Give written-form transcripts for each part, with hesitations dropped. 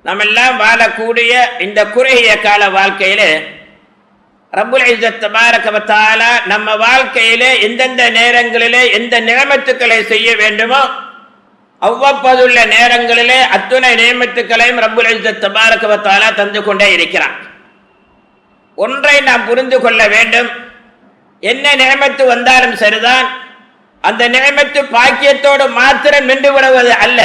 நம்ம எல்லாம் வாழக்கூடிய இந்த குறுகிய கால வாழ்க்கையில ரப்புல் இஸ்ஸத் தபாரக வ தஆலா நம்ம வாழ்க்கையிலே எந்தெந்த நேரங்களிலே எந்த நியமத்துக்களை செய்ய வேண்டுமோ அவ்வப்போதுள்ள நேரங்களிலே அத்துணை நியமத்துக்களையும் ரப்புல் இஸ்ஸத் தபாரக வ தஆலா தந்து கொண்டே இருக்கிறான். ஒன்றை நாம் புரிந்து கொள்ள வேண்டும், என்ன நியமத்து வந்தாலும் சரிதான், அந்த நியமத்து பாக்கியத்தோடு மாத்திரம் நின்று விடுவது அல்ல,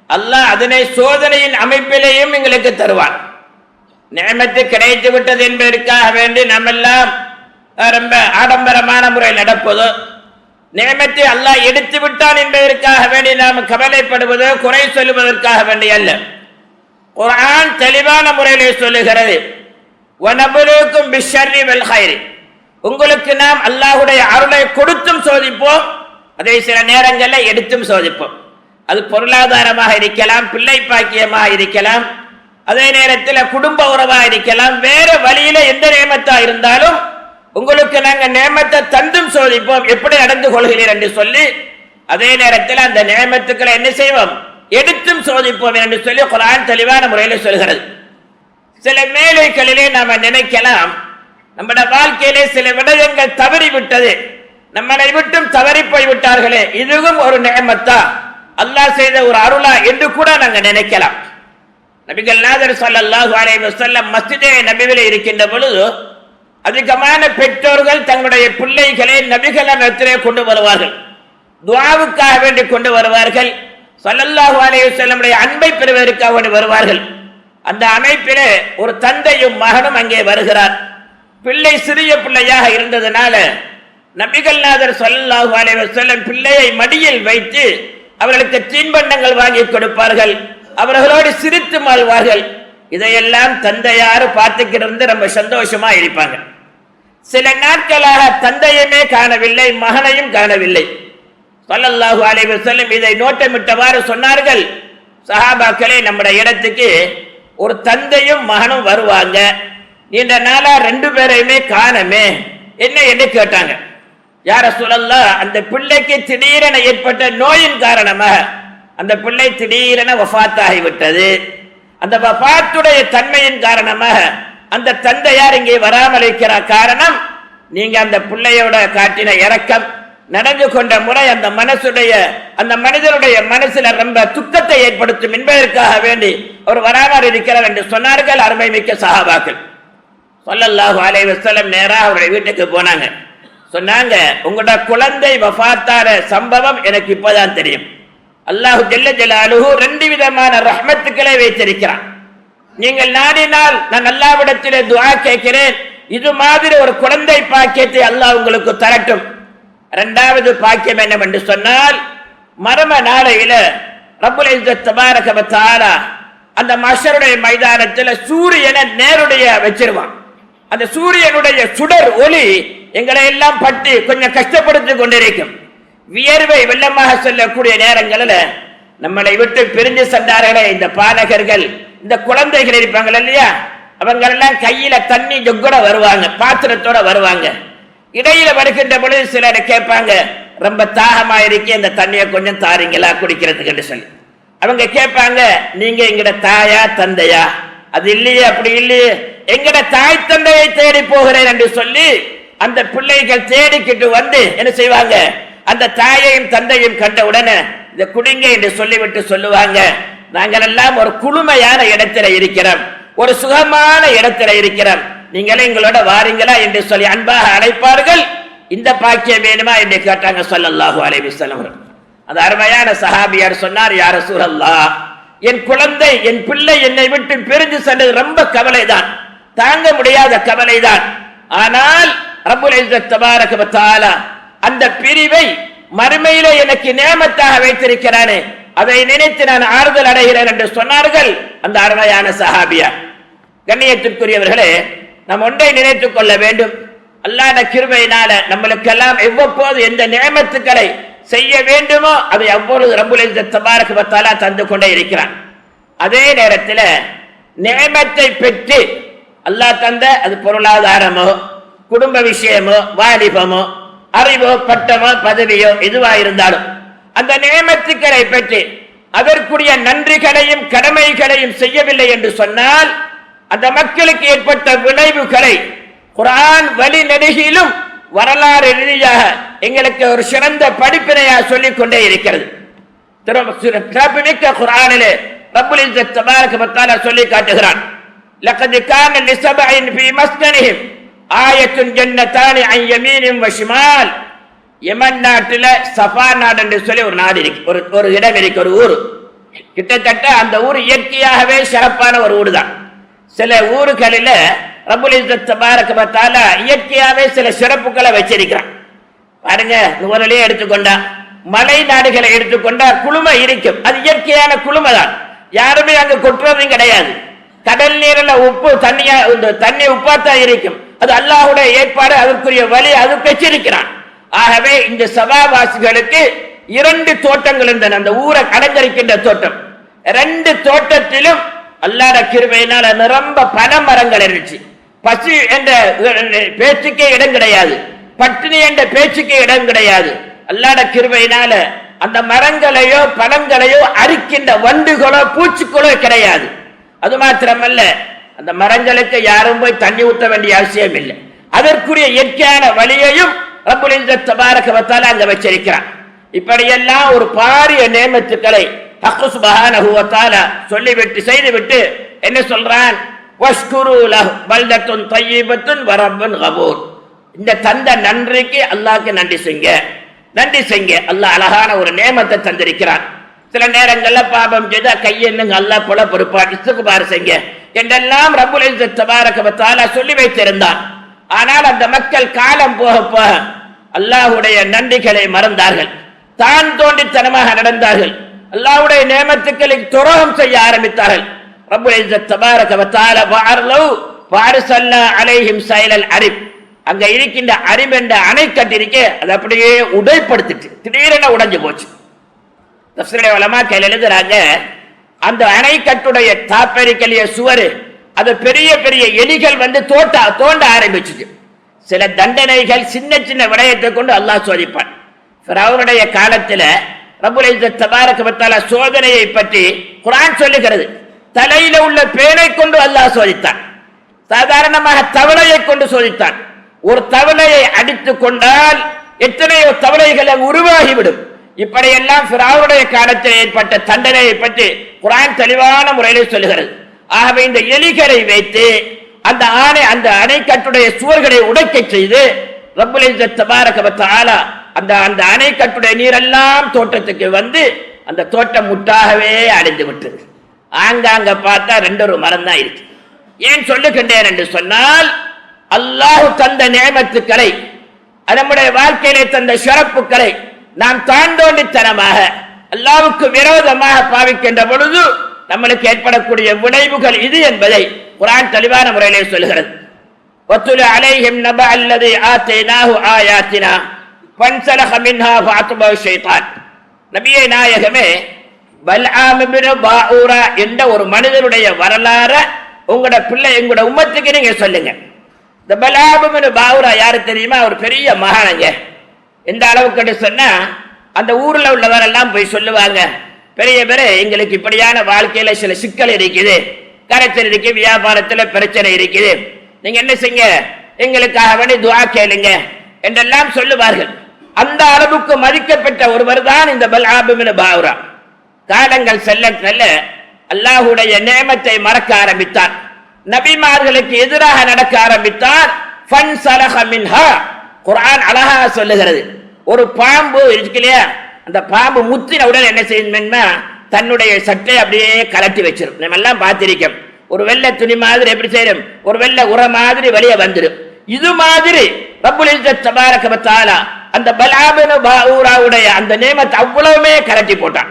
அல்லாஹ் அதனை சோதனையின் அமைப்பிலேயும் எங்களுக்கு தருவான். நியமத்து கிடைத்து விட்டது என்பதற்காக வேண்டி நம்மெல்லாம் ரொம்ப ஆடம்பரமான முறையில் நடப்பதோ, நியமத்தை அல்லாஹ் எடுத்து விட்டான் என்பதற்காக வேண்டி நாம் கவலைப்படுவதோ குறை சொல்லுவதற்காக வேண்டி அல்ல. குர்ஆன் தெளிவான முறையிலே சொல்லுகிறது, வனபுலுக்கும் பிஷ்ஷர்ரி வல் கைரி, உங்களுக்கு நாம் அல்லாஹ்வுடைய அருளை கொடுத்தும் சோதிப்போம், அதை சில நேரங்களில் எடுத்தும் சோதிப்போம். அது பொருளாதாரமாக இருக்கலாம், பிள்ளை பாக்கியமாக இருக்கலாம், அதே நேரத்தில் குடும்ப உறவாக இருக்கலாம், வேறு வழியில எந்த நியமத்தா இருந்தாலும் உங்களுக்கு நாங்கள் நியமத்தை தந்தும் சோதிப்போம், எப்படி நடந்து கொள்கிறீர் என்று சொல்லி அதே நேரத்தில் அந்த நியமத்துக்களை என்ன செய்வோம், எடுத்தும் சோதிப்போம் என்று சொல்லி குர்ஆன் தெளிவான முறையில் சொல்கிறது. சில வேளைகளிலே நாம நினைக்கலாம், நம்முடைய வாழ்க்கையிலே சில விடயங்கள் தவறி விட்டது, நம்மளை விட்டும் தவறி போய் விட்டார்களே, இதுவும் ஒரு நியமத்தா, அல்லாஹ் செய்த ஒரு அருளா என்று கூட நாங்க நினைக்கலாம். நபிகள் நாதர் ஸல்லல்லாஹு அலைஹி வஸல்லம் மஸ்ஜிதே நபியிலே இருக்கின்ற பொழுது அதிகமான பெற்றோர்கள் தங்களுடைய பிள்ளைகளை நபிகளிடத்திலே கொண்டு வருவார்கள், துஆவுக்காக வேண்டி கொண்டு வருவார்கள், ஸல்லல்லாஹு அலைஹி வஸல்லமுடைய அன்பை பெறுவதற்காக வேண்டி வருவார்கள். அந்த அமைப்பிலே ஒரு தந்தையும் மகனும் அங்கே வருகிறார். பிள்ளை சிறிய பிள்ளையாக இருந்ததனால நபிகள் நாதர் ஸல்லல்லாஹு அலைஹி வஸல்லம் பிள்ளையை மடியில் வைத்து அவர்களுக்கு தீன்பண்டங்கள் வாங்கி கொடுப்பார்கள், அவர்களோடு சிரித்து மாழ்வார்கள். இதையெல்லாம் தந்தையாரு பார்த்துக்கிட்டு இருந்து ரொம்ப சந்தோஷமா இருப்பாங்க. சில நாட்களாக தந்தையுமே காணவில்லை, மகனையும் காணவில்லை. ஸல்லல்லாஹு அலைஹி வஸல்லம் இதை நோட்டமிட்டவாறு சொன்னார்கள், சஹாபாக்களே, நம்முடைய இடத்துக்கு ஒரு தந்தையும் மகனும் வருவாங்க, நீண்ட நாளா ரெண்டு பேரையுமே காணமே என்ன என்று கேட்டாங்க. யா ரசூலல்லாஹ், அந்த பிள்ளைக்கு திடீரென ஏற்பட்ட நோயின் காரணமாக அந்த பிள்ளை திடீரென வஃபாத்தாகிவிட்டது. அந்த வஃபாத்துடைய தன்மையின் காரணமாக அந்த தந்தையார் இங்கே வராமல் இருக்கிற காரணம், நீங்க அந்த பிள்ளையோட காட்டின இரக்கம், நடந்து கொண்ட முறை அந்த மனிதனுடைய மனசுல ரொம்ப துக்கத்தை ஏற்படுத்தும் என்பதற்காக வேண்டி அவர் வராமல் இருக்கிறார் என்று சொன்னார்கள் அருமை மிக்க சஹாபாக்கள். ஸல்லல்லாஹு அலைஹி வஸல்லம் நேராக அவருடைய வீட்டுக்கு போனாங்க. சொன்னாங்க, உங்களோட குழந்தை வஃபாத்தார சம்பவம் எனக்கு இப்போதான் தெரியும். அல்லாஹு ஜல்ல ஜலாலுஹு ரெண்டு விதமான ரஹ்மத்துக்களை வைத்திருக்கிறான். நீங்கள் நாடினால் நான் அல்லாஹ்விடத்திலே துஆ கேட்கிறேன், இது மாதிரி ஒரு குழந்தை பாக்கியத்தை அல்லாஹ் உங்களுக்கு தரட்டும். இரண்டாவது பாக்கியம் என்னவென்று சொன்னால், மர்ம நாளையில ரப்புல் இஸ்ஸத் தபாரக வ தஆலா அந்த மஹ்ஷருடைய மைதானத்தில் சூரியனை நேருடைய வச்சிருவான். அந்த சூரியனுடைய சுடர் ஒளி எங்களை எல்லாம் பட்டு கொஞ்சம் கஷ்டப்படுத்தி கொண்டிருக்கும். வியர்வை வெள்ளமாக செல்லக்கூடிய நேரங்களில் நம்மளை விட்டு பிரிஞ்சு சென்றார்களே இந்த பாலகர்கள், இந்த குழந்தைகள் இருப்பாங்க இல்லையா, அவங்களெல்லாம் கையில தண்ணி ஜொக்கோட வருவாங்க, பாத்திரத்தோட வருவாங்க. இடையில வருகின்ற பொழுது சிலர் கேட்பாங்க, ரொம்ப தாகமா இருக்கே, இந்த தண்ணியை கொஞ்சம் தாரீங்களா குடிக்கிறதுக்கு சொல்லி. அவங்க கேட்பாங்க, நீங்க எங்கட தாயா தந்தையா? அது இல்லையே, அப்படி இல்லையே, எங்கட தாய் தந்தையை தேடி போகிறேன் என்று சொல்லி அந்த பிள்ளைகள் தேடிக்கிட்டு வந்து என்ன செய்வாங்க, அந்த தாயையும் தந்தையும் கண்ட உடனே இதை குடிங்க என்று சொல்லிவிட்டு சொல்லுவாங்க, நாங்கள் எல்லாம் ஒரு குளுமையான இடத்துல இருக்கிறோம், ஒரு சுகமான இடத்துல இருக்கிறோம், நீங்களே எங்களோட வாரீங்களா என்று சொல்லி அன்பாக அழைப்பார்கள். இந்த பாக்கியம் வேணுமா என்று கேட்டாங்க ஸல்லல்லாஹு அலைஹி வஸல்லம். அந்த அருமையான சஹாபியார் சொன்னார், யா ரசூலல்லாஹ், என் குழந்தை என் பிள்ளை என்னை விட்டு பிரிந்து சென்றது ரொம்ப கவலைதான், தாங்க முடியாத கவலைதான். ஆனால் ரப்புல் இஸ்ஸத் தபாரக வ தஆலா அந்த பிரிவை மறுமையிலே எனக்கு நியமத்தாக வைத்திருக்கிறானே, அதை நினைத்து நான் ஆறுதல் அடைகிறேன் என்று சொன்னார்கள் அந்த அருமையான சஹாபியார். கண்ணியத்திற்குரியவர்களே, நாம் ஒன்றை நினைத்துக் கொள்ள வேண்டும், அல்லாஹ்வுடைய கிருபையினால நம்மளுக்கெல்லாம் எவ்வப்போது எந்த நியமத்துக்களை செய்ய வேண்டுமோ அதை அவ்வப்போது ரப்புல் இஸ்ஸத் தபாரக வ தஆலா தந்து கொண்டே இருக்கிறான். அதே நேரத்தில் நியமத்தை பெற்று அல்லாஹ் தந்த அது பொருளாதாரமோ குடும்ப விஷயமோ வாலிபமோ அறிவோ பட்டமோ பதவியோ எதுவா இருந்தாலும் அந்த நியமத்துக்களை பெற்று அதற்குரிய நன்றிகளையும் கடமைகளையும் செய்யவில்லை என்று சொன்னால் அந்த மக்களுக்கு ஏற்பட்ட விளைவுகளை குர்ஆன் வழி நெடுகிலும் வரலாறு ரீதியாக எங்களுக்கு ஒரு சிறந்த படிப்பினையாக சொல்லிக் கொண்டே இருக்கிறது. சிறப்புமிக்க குர்ஆனிலே ரப்புல் இஸ்ஸத் தபாரக வ தஆலா சொல்லி காட்டுகிறான், லகத் கான லிஸபஇன் ஃபீ மஸ்கனிஹிம் ஆயத்துன் ஜன்னதானி அன் யமீனின் வ ஷிமால். யமன் நாட்டில் சஃபா நாடு என்று சொல்லி ஒரு நாடு இருக்கு, ஒரு இடம் இருக்கு, ஒரு ஊர். கிட்டத்தட்ட அந்த ஊர் இயற்கையாகவே சிறப்பான ஒரு ஊர் தான். சில ஊர்களில் ரப்புல் இஸ்ஸத் தபாரக வ தஆலா இயற்கையாகவே சில சிறப்புகளை வச்சிருக்கிறான். பாருங்க, நூறலே எடுத்துக்கொண்டா, மலை நாடுகளை எடுத்துக்கொண்டா குளுமை இருக்கும், அது இயற்கையான குளுமை தான். யாருமே அங்கு கொட்டுறதும் கிடையாது. கடல் நீரில் உப்பு தண்ணியா, தண்ணி உப்பாத்தான் இருக்கும். அது அல்லாஹ்வுடைய ஏற்பாடு, அதற்குரிய வழி அது பெற்றிருக்கிறான். ஆகவே இந்த சபாவாசிகளுக்கு 2 தோட்டங்கள் இருந்தன. அந்த ஊரை அலங்கரிக்கின்ற தோட்டம், 2 தோட்டத்திலும் அல்லாஹ்வுடைய கிருபையினால நிரம்ப பனை மரங்கள் இருந்துச்சு. பசி என்ற பேச்சுக்கே இடம் கிடையாது, பட்டினி என்ற பேச்சுக்கே இடம் கிடையாது. அல்லாஹ்வுடைய கிருபையினால அந்த மரங்களையோ பழங்களையோ அரிக்கின்ற வண்டுகளோ பூச்சிகளோ கிடையாது. அது மாத்திரமல்ல, அந்த மரங்களுக்கு யாரும் போய் தண்ணி ஊற்ற வேண்டிய அவசியம் இல்லை. அதற்குரிய இயற்கையான வழியையும் ரப்புல் இஸ்ஸத் தபாரக வ தஆலா அங்க வச்சிருக்கிறான். இப்படியெல்லாம் ஒரு பாரிய நேமத்துக்களை ஹக் சுப்ஹானஹு வ தஆலா சொல்லிவிட்டு செய்துவிட்டு என்ன சொல்றான், வஷ்குரு லஹு பல்தத்துன் தய்யிபத்துன் வ ரப்புன் கபூர். இந்த தந்த நன்றிக்கு அல்லாஹ்க்கு நன்றி செய்யுங்க, நன்றி செய்யுங்க. அல்லாஹ் அழகான ஒரு நேமத்தை தந்திருக்கிறான். சில நேரங்கள்ல பாபம் செய்தா கையெண்ணுங்க, அல்லாஹ் போல பொறுப்பான், இஸ்திக்பார் செய்யுங்க என்றெல்லாம் ரப்புல் இஸ்ஸத் தபாரக வ தஆலா சொல்லி வைத்திருந்தான். ஆனால் அந்த மக்கள் காலம் போக போக அல்லாஹ்வுடைய நன்றிகளை மறந்தார்கள், தான் தோண்டித்தனமாக நடந்தார்கள், அல்லாஹ்வுடைய நேமத்துக்களை துரோகம் செய்ய ஆரம்பித்தார்கள். ரப்புல் இஸ்ஸத் தபாரக வ தஆலா வஅர்லு வஅர்சல்னா அலைஹிம் ஸைலல் அரிப். அங்க இருக்கின்ற அரிப் என்ற அணை கட்டிருக்கே, அது அப்படியே உடைப்படுத்திட்டு திடீரென உடைஞ்சு போச்சு. தஃப்ஸீர் உலமாக்கள் எழுதுறாங்க, அந்த அணைக்கட்டுடைய தாப்பரிக்கலிய சுவர், அது பெரிய பெரிய எலிகள் வந்து தோண்ட ஆரம்பிச்சுது. சில தண்டனைகள் சின்ன சின்ன விடயத்தை கொண்டு அல்லாஹ் சோதிப்பான். ஃபிரௌனுடைய காலத்தில் ரப்புல் இஸ்ஸத் தபாரக வ தஆலா சோதனையை பற்றி குர்ஆன் சொல்லுகிறது. தலையில உள்ள பேனை கொண்டு அல்லாஹ் சோதித்தான், சாதாரணமாக தவளையை கொண்டு சோதித்தான். ஒரு தவளையை அடித்து கொண்டால் எத்தனையோ தவளைகள் உருவாகிவிடும். இப்படியெல்லாம் ஃபிரௌனுடைய காலத்தில் ஏற்பட்ட தண்டனையை பற்றி குர்ஆன் தெளிவான முறையில் சொல்லுகிறது. ஆகவே இந்த எலிகளை வைத்து அந்த அணைக்கட்டுடைய சுவர்களை உடைக்க செய்து ரப்புல் இஸ்ஸத் தபாரக வ தஆலா அந்த அணைக்கட்டுடைய நீரெல்லாம் தோட்டத்துக்கு வந்து அந்த தோட்டம் முட்டாகவே அடைந்து விட்டது. ஆங்காங்க பார்த்தா 2 மரம் தான் இருக்கு. ஏன் சொல்லுகின்றேன் என்று சொன்னால், அல்லாஹ் தந்த நேமத்துக்களை, நம்முடைய வாழ்க்கையிலே தந்த சிறப்புகளை நாம் தாண்டோண்டித்தனமாக அல்லாஹ்வுக்கு விரோதமாக பாவிக்கின்ற பொழுது நம்மளுக்கு ஏற்படக்கூடிய விளைவுகள் இது என்பதை குர்ஆன் தெளிவான முறையிலே சொல்கிறது. வத்துலு அலைஹிம் நபஅ அல்லதி ஆதைனாஹு ஆயாத்தினா ஃபன்ஸலஹ மின்ஹா ஃபஅத்பஹு ஷைத்தான். நபியே நாயகமே, பல்ஆம் இப்னு பாஊரா என்ற ஒரு மனிதனுடைய வரலாறு உங்களோட உம்மத்துக்கு நீங்க சொல்லுங்க. இந்த பல்ஆம் இப்னு பாஊரா யாரு தெரியுமா? ஒரு பெரிய மகானங்க. எந்த அளவுக்கு சொன்னா, அந்த ஊர்ல உள்ளவரெல்லாம் போய் சொல்லுவாங்க, பெரிய எங்களுக்கு இப்படியான வாழ்க்கையில சில சிக்கல் இருக்குது, கரைச்சல் இருக்கு, வியாபாரத்தில் பிரச்சனை இருக்குது, நீங்க என்ன செய்யுங்க, எங்களுக்காக வேண்டி துஆ கேளுங்க என்றெல்லாம் சொல்லுவார்கள். அந்த அளவுக்கு மதிக்கப்பட்ட ஒருவர் தான் இந்த பல்ஆம் இப்னு பாஊரா. காலங்கள் செல்ல செல்ல அல்லாஹ்வுடைய நேமத்தை மறக்க ஆரம்பித்தார், நபிமார்களுக்கு எதிராக நடக்க ஆரம்பித்தார். ஃபன்ஸலஹ மின்ஹா. குர்ஆன் அழகா சொல்லுகிறது, ஒரு பாம்பு இருக்கு இல்லையா, அந்த பாம்பு முத்தின உடனே என்ன செய்யணும்னா தன்னுடைய சட்டை அப்படியே கலட்டி வச்சிடும். நம்ம எல்லாம் பார்த்திருக்கோம், ஒரு வெள்ளை துணி மாதிரி எப்படி செய்யும், ஒரு வெள்ளை உர மாதிரி வெளியே வந்துடும். இது மாதிரி ரப்புல் இஸ்ஸத் தபாரக வ தஆலா அந்த பல்ஆம் இப்னு பாஊராவுடைய அந்த நேமத்தை அவ்வளவுமே கலட்டி போட்டான்.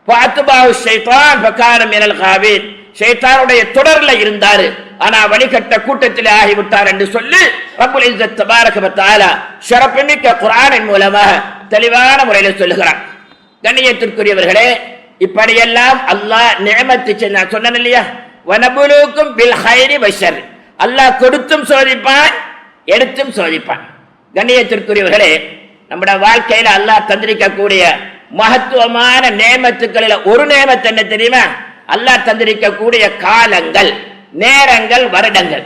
ஃபஅத்பஹு ஷைத்தான் ஃபகான மினல் காவின். ஷைத்தானுடைய தொடர்ல இருந்தாரு, ஆனா வழிகட்ட கூட்டத்தில் ஆகிவிட்டார் என்று சொல்லி ரப்புல் இஸ்ஸத் தபாரக வ தஆலா ஷரஃபுமிக்க குர்ஆனின் மூலமாக தெளிவான முறையில் சொல்லுகிறான். கண்ணியத்திற்குரியவர்களே, இப்படியெல்லாம் அல்லாஹ் நிஅமத்து நான் சொன்னேன் இல்லையா, வனபுலுக்கும் பில் ஹைரி வஷர். அல்லாஹ் கொடுத்தும் சோதிப்பான், எடுத்தும் சோதிப்பான். கண்ணியத்திற்குரியவர்களே, நம்முடைய வாழ்க்கையில அல்லாஹ் தந்திருக்கக்கூடிய மகத்துவமான நேமத்துக்களில் ஒரு நேமத்து என்ன தெரியுமா? அல்லாஹ் தந்திருக்கக்கூடிய காலங்கள், நேரங்கள், வருடங்கள்.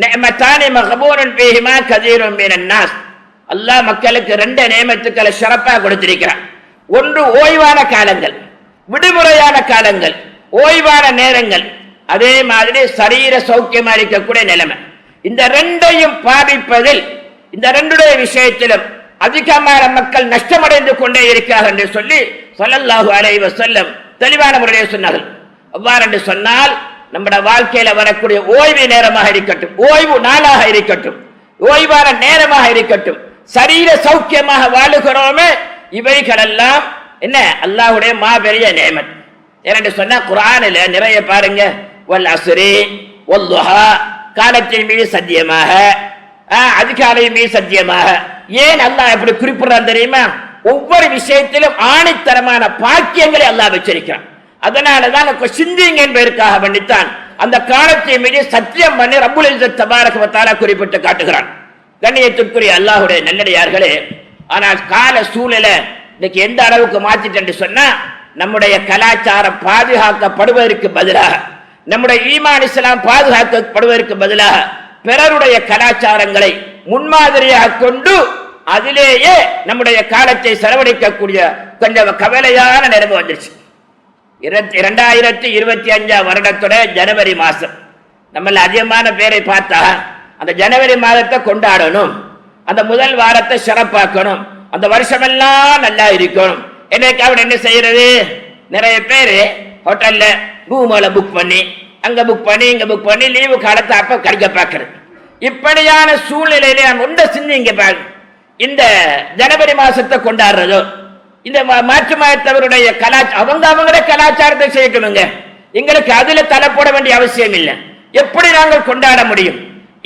நிஅமத்தானி மக்பூரன் ஃபீஹிமா கஸீருன் மினன் நாஸ். அல்லாஹ் மக்களுக்கு ரெண்டு நேமத்துக்களை சிறப்பாக கொடுத்திருக்கிறான். ஒன்று ஓய்வான காலங்கள், விடுமுறையான காலங்கள், ஓய்வான நேரங்கள். அதே மாதிரி சரீர சௌக்கியமா இருக்கக்கூடிய நிலைமை. இந்த ரெண்டையும் பாதிப்பதில், இந்த ரெண்டுடைய விஷயத்திலும் அதிகமான மக்கள் நஷ்டமடைந்து கொண்டே இருக்கிறார்கள் என்று சொல்லி ஸல்லல்லாஹு அலைஹி வஸல்லம் தெளிவான முறையில் சொன்னார்கள். அவ்வாறு என்று சொன்னால் நம்முடைய வாழ்க்கையில வரக்கூடிய ஓய்வு நேரமாக இருக்கட்டும், ஓய்வு நாளாக இருக்கட்டும், ஓய்வான நேரமாக இருக்கட்டும், சரீர சௌக்கியமாக வாழுகிறோமே, இவைகளெல்லாம் என்ன அல்லாஹ்வுடைய மாபெரிய நேமத். ஏனென்று சொன்னா குர்ஆனில் நிறைய பாருங்க, வல் அஸ்ரி வல் துஹா, காலத்தின் மீது சத்தியமாக, அதிகாலையின் மீது சத்தியமாக. ஏன் அல்லாஹ் எப்படி குறிப்பிடுறான் தெரியுமா? ஒவ்வொரு விஷயத்திலும் ஆணித்தரமான பாக்கியங்களை அல்லாஹ் வச்சிருக்கிறான். அதனாலதான் சிந்திங்க என்பதற்காக பண்ணித்தான் அந்த காலத்தின் மீது சத்தியம் பண்ணி ரப்புல் இஸ்ஸத் தபாரக வ தஆலா குறிப்பிட்டு காட்டுகிறான். கண்ணியத்திற்குரிய அல்லாஹ்வுடைய நல்லடியார்களே, ஆனால் கால சூழலை இன்னைக்கு எந்த அளவுக்கு மாற்றிட்டு சொன்னா, நம்முடைய கலாச்சாரம் பாதுகாக்கப்படுவதற்கு பதிலாக, நம்முடைய ஈமான் இஸ்லாம் பாதுகாக்கப்படுவதற்கு பதிலாக பிறருடைய கலாச்சாரங்களை முன்மாதிரியாக கொண்டு அதிலேயே நம்முடைய காலத்தை செலவழிக்கக்கூடிய கொஞ்சம் கவலையான நிலைமை வந்துருச்சு. 2025 வருடத்தோட ஜனவரி மாசம் நம்மள அதிகமான பேரை பார்த்தா அந்த ஜனவரி மாதத்தை கொண்டாடணும், அந்த முதல் வாரத்தை சிறப்பாக்கணும், அந்த வருஷமெல்லாம் நல்லா இருக்கணும். என்னைக்காவது என்ன செய்யறது? நிறைய பேர் ஹோட்டல்ல ரூம்ல புக் பண்ணி, அங்க புக் பண்ணி, இங்க புக் பண்ணி, லீவு காலத்தை அப்ப கடிக்க பார்க்கறது. இப்படியான சூழ்நிலையில நாம் ஒன்ற சிந்திங்க பாருங்க. இந்த ஜனவரி மாசத்தை கொண்டாடுறதோ, இந்த மாற்று மதத்தவருடைய அவங்களுடைய கலாச்சாரத்தை செய்யணுங்க. எங்களுக்கு அதுல தலை போட வேண்டிய அவசியம் இல்லை. எப்படி நாங்கள் கொண்டாட முடியும்?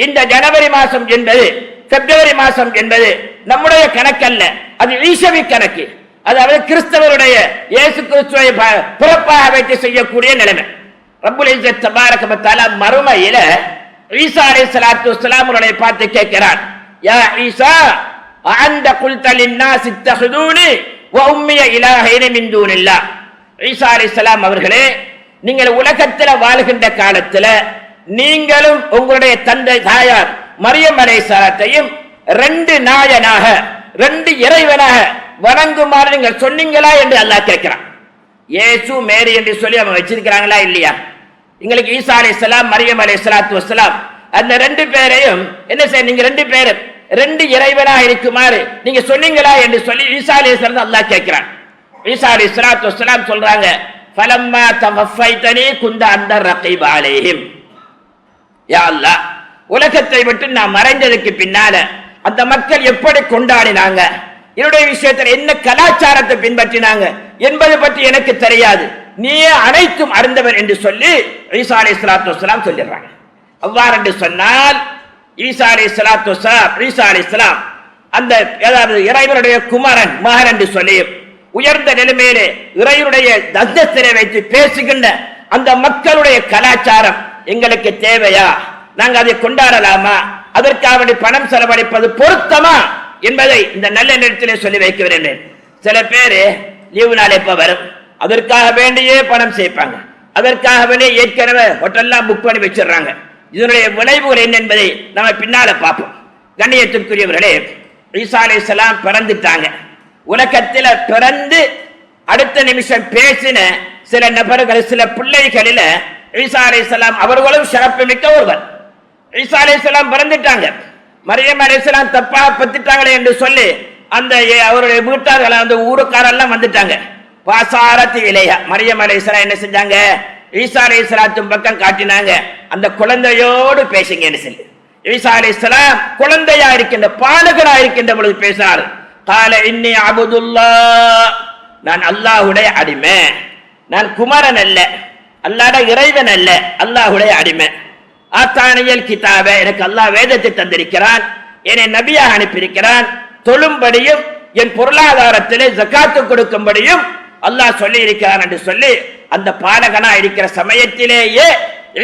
இந்த ஜனவரி மாசம் என்பது, பிப்ரவரி மாசம் என்பது நம்முடைய கணக்கல்ல, அது ஈசவி கணக்கு. அதாவது கிறிஸ்தவருடைய இயேசு கிறிஸ்துவை பிறப்பாக வைத்து செய்யக்கூடிய நிலைமை. ரப்புல் இஸ்ஸத் தபாரக வ தஆலா மறுமையில ஈசா அலைஹிஸ்ஸலாத்து வஸ்ஸலாம் அவர்களை பார்த்து கேட்கிறார், யா ஈசா அஅன்த குல்த லின்னாஸ் இத்தஹுதூனி வ உம்மிய இலாஹைன மின் தூனில்லாஹ். ஈசா அலைஹிஸ்ஸலாம் அவர்களே, நீங்கள் உலகத்தில் வாழ்கின்ற காலத்துல நீங்களும் உங்களுடைய தந்தை தாயார் மரியம் அலைஹிஸ்ஸலாத்தையும் ரெண்டு நாயனாக, ரெண்டு இறைவனாக வணங்குமாறு நீங்கள் சொன்னீங்களா என்று அல்லாஹ் கேட்கிறான். இயேசு மேரி என்று சொல்லி அவங்க வச்சிருக்கிறாங்களா இல்லையா? எங்களுக்கு ஈசா அலைஹிஸ்ஸலாம் மரியம் அலைஹிஸ்ஸலாத்து வஸ்ஸலாம் அந்த ரெண்டு பேரையும் என்ன செய்ய, நீங்க ரெண்டு பேரும் ரெண்டு இறைவனாக இருக்குமாறு நீங்க சொன்னீங்களா என்று சொல்லி ஈசா அலைஹிஸ்ஸலாம் அல்லாஹ் கேட்கிறான். ஈசா அலைஹிஸ்ஸலாத்து வஸ்ஸலாம் சொல்றாங்க, ஃபலம்மா தவஃபைதனி குந்த அன்த ரகீப அலைஹிம். யா அல்லாஹ், உலகத்தை விட்டு நான் மறைந்ததுக்கு பின்னால அந்த மக்கள் எப்படி கொண்டாடினாங்க, என்னுடைய விஷயத்தில் என்ன கலாச்சாரத்தை பின்பற்றினாங்க என்பது பற்றி எனக்கு தெரியாது, நீயே அனைத்தும் அறிந்தவர் என்று சொல்லி ஈசா அலைஹிஸ்ஸலாத்து வஸ்ஸலாம் சொல்லிடுறாங்க. அவ்வாறு என்று சொன்னால் ஈசா அலைஹிஸ்ஸலாத்து வஸ்ஸலாம், ஈசா அலைஹிஸ்ஸலாம் அந்த இறைவனுடைய குமாரன் மகன் என்று சொல்லி உயர்ந்த நிலைமையிலே இறைவனுடைய அந்தஸ்தினை வைத்து பேசுகின்ற அந்த மக்களுடைய கலாச்சாரம் எங்களுக்கு தேவையா? நாங்க அதை கொண்டாடலாமா? அதற்காக பணம் செலவழிப்பது பொருத்தமா என்பதை இந்த நல்ல நேரத்திலே சொல்லி வைக்க விரும்புகிறேன். சில பேர் லீவு நாள் எப்ப வரும் அதற்காக வேண்டியே பணம் சேர்ப்பாங்க, அதற்காக வேண்டிய ஏற்கனவே ஹோட்டல்லாம் புக் பண்ணி வச்சிடறாங்க. இதனுடைய விளைவுகள் என்ன என்பதை நம்ம பின்னால பார்ப்போம். கண்ணியத்திற்குரியவர்களே, ஈசா அலைஹிஸ்ஸலாம் பிறந்துட்டாங்க. உலகத்தில் பிறந்து அடுத்த நிமிஷம் பேசின சில நபர்கள், சில பிள்ளைகளில ஈசா அலைஹிஸ்ஸலாம் அவர்களும் சிறப்பு மிக்க ஒருவர். ஈசா அலைஹிஸ்ஸலாம் பிறந்துட்டாங்க, மரியம் அலைஹிஸ்ஸலாம் தப்பா பத்திட்டாங்களே என்று சொல்லி அந்த அவருடைய வீட்டார்கள் அந்த ஊருக்காரெல்லாம் வந்துட்டாங்க. பாசாரத்தி இலையா மரியம் அலைஹிஸ்ஸலாம் என்ன செஞ்சாங்க? ஈசா அலைஹிஸ்ஸலாத்தின் பக்கம் காட்டினாங்க, அந்த குழந்தையோடு பேசுங்கன்னு சொல்லி. ஈசா அலைஹிஸ்ஸலாம் குழந்தையா இருக்கின்ற, பாலகனா இருக்கின்ற பொழுது பேசினார். கால இன்னி அபுதுல்லாஹ், நான் அல்லாஹ்வுடைய அடிமை, நான் குமரன் அல்ல, அல்லாஹ்ட இறைவன் அல்ல, அல்லாஹ்வுடைய அடிமை. ஆத்தானியல் கிதாப, எனக்கு அல்லாஹ் வேதத்தை தந்திருக்கிறான், என்னை நபியாக அனுப்பியிருக்கிறான், தொழும்படியும் என் பொருளாதாரத்திலே ஜகாத்து கொடுக்கும்படியும் அல்லாஹ் சொல்லி இருக்கிறான் என்று சொல்லி அந்த பாலகனா இருக்கிற சமயத்திலேயே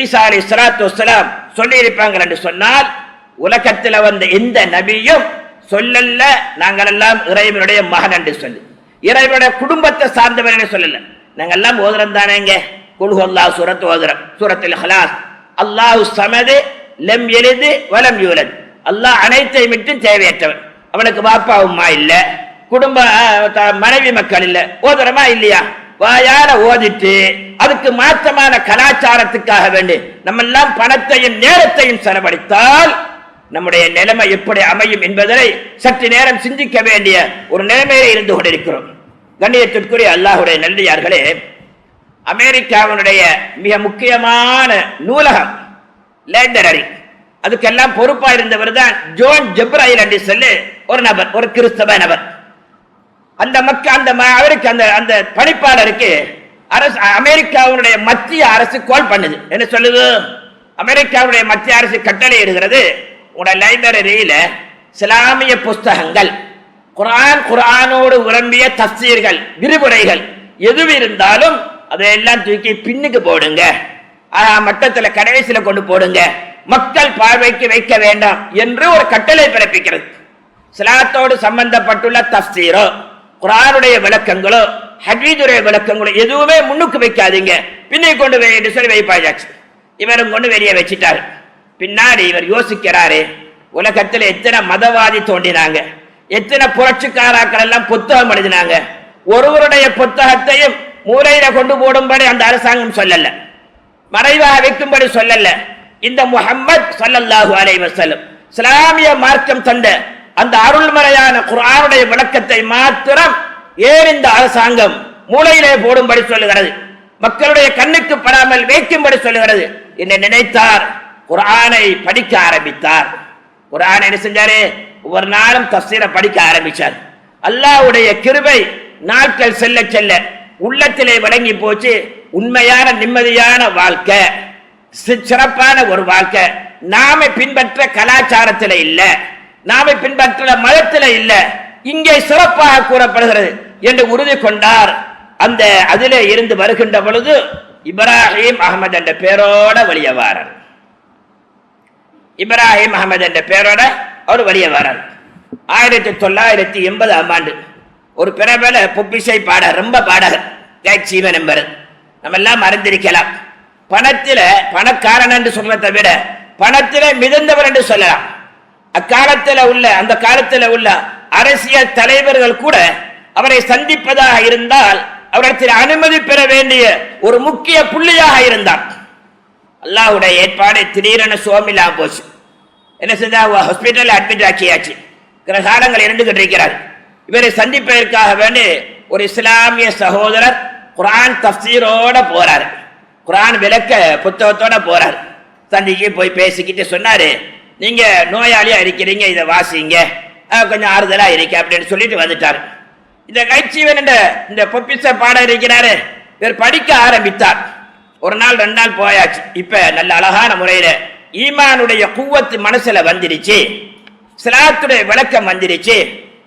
ஈசா அலைஹிஸ்ஸலாத்து வஸ்ஸலாம் சொல்லி இருப்பாங்க என்று சொன்னால், உலகத்தில் வந்த எந்த நபியும் சொல்லல்ல நாங்கள் எல்லாம் இறைவனுடைய மகன் என்று சொல்லி. இறைவனுடைய குடும்பத்தை சார்ந்தவன் சொல்லல. நாங்க எல்லாம் ஓதுறோம் தானேங்க. குல் ஹுவல்லாஹு சூரத் ஓதுறோம். சூரத்துல் இஹ்லாஸ், அல்லாஹு ஸமது லம் யலிது வலம் யூலத். அல்லாஹ் அனைத்தையும் விட்டு தேவையற்றவன். அவனுக்கு பாப்பா அம்மா இல்ல, குடும்ப மனைவி மக்கள் இல்ல. ஓதுறமா இல்லையா? வாயால ஓதிட்டு அதுக்கு மாற்றமான கலாச்சாரத்துக்காக வேண்டி நம்ம எல்லாம் பணத்தையும் நேரத்தையும் செலவழித்தால் நம்முடைய நிலைமை எப்படி அமையும் என்பதை சற்று நேரம் சிந்திக்க வேண்டிய ஒரு நிலைமையில இருந்து கொண்டிருக்கிறோம். கண்ணியத்திற்குரிய அல்லாஹ்வுடைய நல்லடியார்களே, அமெரிக்காவினுடைய மிக முக்கியமான நூலகம் லைப்ரரி, அதுக்கெல்லாம் பொறுப்பா இருந்தவர் தான் ஜோன் ஜெப்ரைல் என்று சொல்லி ஒரு நபர், ஒரு கிறிஸ்தவ நபர். அந்த அவருக்கு அந்த பணிப்பாளருக்கு அரசு, அமெரிக்காவுடைய மத்திய அரசு கால் பண்ணுது. என்ன சொல்லுது? அமெரிக்காவுடைய மத்திய அரசு கட்டளை இடுகிறது, உங்களுடைய லைப்ரரியில இஸ்லாமிய புஸ்தகங்கள், குர்ஆனோடு உரம்பிய தஃசீர்கள், விரிவுரைகள் எது இருந்தாலும் அதையெல்லாம் தூக்கி பின்னுக்கு போடுங்க, மட்டத்துல கடைசியில கொண்டு போடுங்க, மக்கள் பார்வைக்கு வைக்க வேண்டாம் என்று ஒரு கட்டளை பிறப்பிக்கிறது. இஸ்லாத்தோடு சம்பந்தப்பட்டுள்ள தஃசீரோ, குர்ஆனுடைய விளக்கங்களோ, ஹதீஸுடைய விளக்கங்களோ எதுவுமே முன்னுக்கு வைக்காதீங்க, பின்னுக்கு கொண்டு போய் என்று சொல்லி வைப்பாயாச்சு. இவரும் கொண்டு வெளியே வச்சிட்டாரு. பின்னாடி இவர் யோசிக்கிறாரு, உலகத்தில் எத்தனை மதவாதி தோண்டினாங்க, எத்தனை புரட்சிக்காராக்கள் எல்லாம் புத்தகம் எழுதினாங்க, ஒருவருடைய புத்தகத்தையும் மூலையில கொண்டு போடும்படி அந்த அரசாங்கம் சொல்லல, மறைவாக வைக்கும்படி சொல்லல. இந்த முஹம்மது ஸல்லல்லாஹு அலைஹி வஸல்லம் இஸ்லாமிய மார்க்கம் தந்த அந்த அருள்மறையான குர்ஆனுடைய விளக்கத்தை மாத்திரம் ஏன் இந்த அரசாங்கம் மூலையிலே போடும்படி சொல்லுகிறது, மக்களுடைய கண்ணுக்கு படாமல் வைக்கும்படி சொல்லுகிறது என்று நினைத்தார். குர்ஆனை படிக்க ஆரம்பித்தார். குர்ஆனை என்ன செஞ்சாரு? ஒவ்வொரு நாளும் தஃசீரை படிக்க ஆரம்பிச்சார். அல்லாஹ்வுடைய கிருபை நாட்கள் செல்ல செல்ல உள்ளத்திலே வழங்கி போச்சு. உண்மையான நிம்மதியான வாழ்க்கை, சிறப்பான ஒரு வாழ்க்கை நாம பின்பற்ற கலாச்சாரத்தில் இல்ல, நாம பின்பற்ற மதத்தில் இல்ல, இங்கே சிறப்பாக கூறப்படுகிறது என்று உறுதி கொண்டார். அந்த அதிலே இருந்து வருகின்ற பொழுது இப்ராஹிம் அஹமது என்ற பேரோட வெளியே வாரார். இப்ராஹிம் அஹமது என்ற பேரோட அவர் வெளியே வாரார். 1980 ஆண்டு ஒரு பிரபல பொப்பிசை பாடகர், ரொம்ப பாடகர், ஜீவன் என்பவர், நம்ம எல்லாம் அறிந்திருக்கலாம். பணத்தில பணக்காரன் என்று சொல்றதை விட பணத்திலே மிதந்தவர் என்று சொல்லலாம். அந்த காலத்தில் உள்ள அரசியல் தலைவர்கள் கூட அவரை சந்திப்பதாக இருந்தால் அவரிடத்தில் அனுமதி பெற வேண்டிய ஒரு முக்கிய புள்ளியாக இருந்தார். அல்லாஹ்வுடைய ஏற்பாடு திடீரென சோமிலா போச்சு. என்ன செஞ்சா? ஹாஸ்பிட்டல் அட்மிட் ஆக்கியாச்சு. காலங்கள் இருந்துகிட்டு இருக்கிறார். இவரை சந்திப்பதற்காக வேண்டி ஒரு இஸ்லாமிய சகோதரர் குர்ஆன் தஃசீரோட போறாரு, குர்ஆன் விளக்க புத்தகத்தோட போறாரு. சந்திக்கு போய் பேசிக்கிட்டு சொன்னாரு, நீங்க நோயாளியா இருக்கிறீங்க, இதை வாசிங்க, கொஞ்சம் ஆறுதலா இருக்கு அப்படின்னு சொல்லிட்டு வந்துட்டாரு. இந்த கைச்சீவன் இந்த பொப்பிச பாட இருக்கிறாரு, இவர் படிக்க ஆரம்பித்தார். ஒரு நாள் 2 நாள் போயாச்சு. இப்ப நல்ல அழகான முறையில ஈமானுடைய குவத்து மனசுல வந்துருச்சு, இஸ்லாத்துடைய விளக்கம் வந்துருச்சு.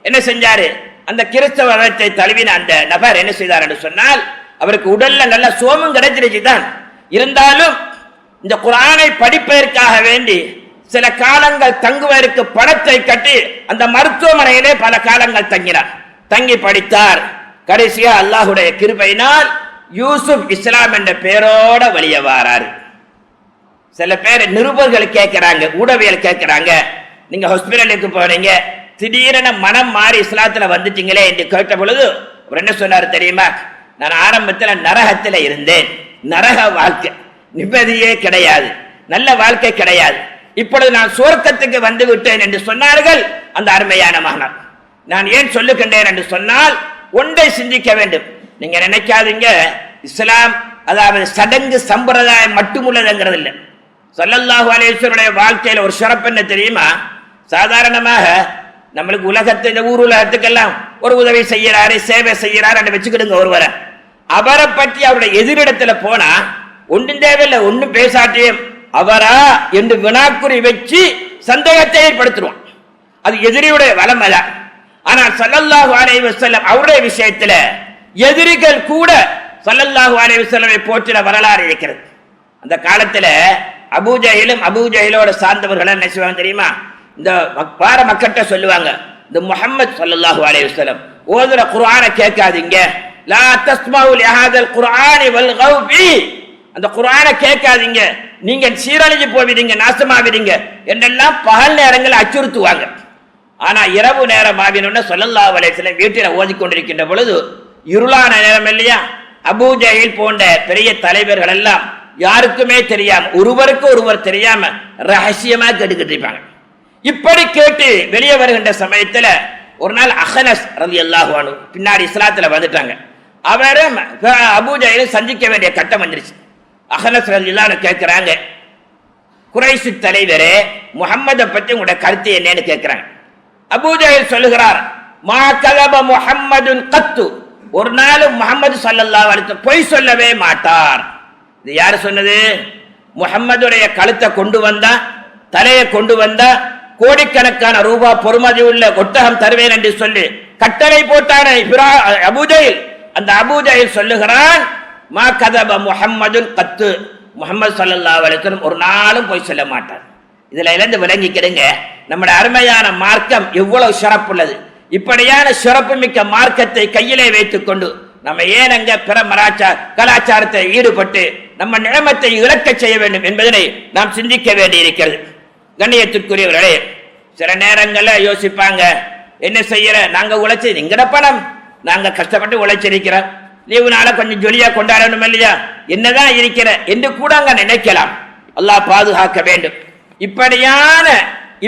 என்ன செஞ்சாரு? அந்த கிறிஸ்தவ மதத்தை தழுவின அந்த நபர் என்ன செய்தார் என்று சொன்னால், அவருக்கு உடல்ல நல்ல சோமும் கிடைச்சிருச்சு தான், இருந்தாலும் இந்த குர்ஆனை படிப்பதற்காக வேண்டி சில காலங்கள் தங்குவதற்கு பணத்தை கட்டி அந்த மருத்துவமனையிலே பல காலங்கள் தங்கினார். தங்கி படித்தார். கடைசியா அல்லாஹ்வுடைய கிருபையினால் யூசுப் இஸ்லாம் என்ற பெயரோட வெளியே வாராரு. சில பேர் நிருபர்கள் கேட்கிறாங்க, ஊடகவியல் கேட்கிறாங்க, நீங்க ஹாஸ்பிட்டலுக்கு போறீங்க, திடீரென மனம் மாறி இஸ்லாத்துல வந்துட்டீங்களே என்று கேட்ட பொழுது அவர் என்ன சொன்னார் தெரியுமா? நான் ஆரம்பத்தில் நரகத்தில் இருந்தேன், நரக வாழ்க்கை, நிம்மதியே கிடையாது, நல்ல வாழ்க்கை கிடையாது, இப்பொழுது நான் சுவர்க்கத்துக்கு வந்து விட்டேன் என்று சொன்னார்கள் அந்த அருமையான மகனார். நான் ஏன் சொல்லுகின்றேன் என்று சொன்னால், ஒன்றை சிந்திக்க வேண்டும். நீங்க நினைக்காதீங்க இஸ்லாம் அதாவது சடங்கு சம்பிரதாயம் மட்டுமுள்ளதுங்கிறது இல்லை. ஸல்லல்லாஹு அலைஹி வஸல்லம் வாழ்க்கையில ஒரு சிறப்பு என்ன தெரியுமா? சாதாரணமாக நம்மளுக்கு உலகத்தை, ஊர் உலகத்துக்கெல்லாம் ஒரு உதவி செய்யறாரு, சேவை செய்யறாரு வச்சுக்கிடுங்க ஒருவரை. அவரை பற்றி அவருடைய எதிரிடத்துல போனா ஒன்றும் தேவையில்லை, ஒன்னும் பேசாட்டியும் அவரா என்று வினாக்குறி வச்சு சந்தேகத்தை ஏற்படுத்துவோம். அது எதிரியுடைய வளமை தான். ஆனால் ஸல்லல்லாஹு அலைஹி வஸல்லம் அவருடைய விஷயத்துல எதிரிகள் கூட ஸல்லல்லாஹு அலைஹி வஸல்லமை போற்றின வரலாறு இருக்கிறது. அந்த காலத்துல அபூஜஹிலோட சார்ந்தவர்கள் என்ன செய்வாங்க தெரியுமா? இந்த பார மக்கள்கிட்ட சொல்லுவாங்க, இந்த முஹம்மது ஸல்லல்லாஹு அலைஹி வஸல்லம் ஓதுற குர்ஆனை கேட்காதீங்க. லா தஸ்மஉ லிஹாதல் குர்ஆனி வல்கவ் ஃபீ, அந்த குர்ஆனை கேட்காதீங்க, நீங்க சீரழிஞ்சு போவீங்க, நாசமாவீங்க என்றெல்லாம் பகல் நேரங்களில் அச்சுறுத்துவாங்க. ஆனா இரவு நேரம் ஆவினோன்னு ஸல்லல்லாஹு அலைஹி வஸல்லம் வீட்டில் ஓதிக்கொண்டிருக்கின்ற பொழுது இருளான நேரம் இல்லையா, அபூ ஜஹீல் போன்ற பெரிய தலைவர்கள் எல்லாம் யாருக்குமே தெரியாம, ஒருவருக்கு ஒருவர் தெரியாம ரகசியமா கேட்டுக்கிட்டு இருப்பாங்க. இப்படி கேட்டு வெளியே வருகின்ற சமயத்துல ஒரு நாள் அஹ்னஸ் ரலியல்லாஹு அன்ஹு பின்னாடி இஸ்லாத்துல வந்துட்டாங்க. அவரும் அபூ ஜஹீல் சந்திக்க வேண்டிய கட்டம் வந்துருச்சு. அஹ்னஸ் ரலியல்லாஹு அன்ஹு கேட்கிறாங்க, குறைஷ் தலைவரே முஹம்மதை பத்தி உங்களோட கருத்து என்னன்னு கேட்கிறாங்க. அபூ ஜஹீல் சொல்லுகிறார், மா கதப முஹம்மதுன் கத்து, ஒரு நாள் முஹம்மது ஸல்லல்லாஹு அலைஹி வஸல்லம் பொய் சொல்லவே மாட்டார். இது யாரு சொன்னது? முஹம்மதுடைய கழுத்தை கொண்டு வந்தா, தலையை கொண்டு வந்தா கோடிக்கணக்கான ரூபா பொறுமதி உள்ள ஒட்டகம் தருவேன் என்று சொல்லி கட்டளை போட்டான அபூ ஜஹீல். அந்த அபூ ஜஹீல் சொல்லுகிறான், மா கதப முஹம்மதுன் கத்து, முஹம்மது ஸல்லல்லாஹு அலைஹி வஸல்லம் ஒரு நாளும் பொய் சொல்ல மாட்டார். இதுல இருந்து விளங்கிக்கிடுங்க, நம்முடைய அருமையான மார்க்கம் எவ்வளவு சிறப்புள்ளது. இப்படியான சிறப்பு மிக்க மார்க்கத்தை கையிலே வைத்துக் கொண்டு நம்ம ஏன் அங்க பிற கலாச்சாரத்தை ஈடுபட்டு நம்ம நிலைமத்தை இழக்க செய்ய வேண்டும் என்பதனை நாம் சிந்திக்க வேண்டி இருக்கிறது. கண்ணியத்திற்குரியவர்களே, சில நேரங்கள்ல யோசிப்பாங்க, என்ன செய்யற, நாங்க உழைச்சி எங்கட பணம், நாங்க கஷ்டப்பட்டு உழைச்சிருக்கிறோம், லீவு நாள கொஞ்சம் ஜொலியா கொண்டாடணும் இல்லையா, என்னதான் இருக்கிற என்று கூட அங்க நினைக்கலாம். அல்லாஹ் பாதுகாக்க வேண்டும்.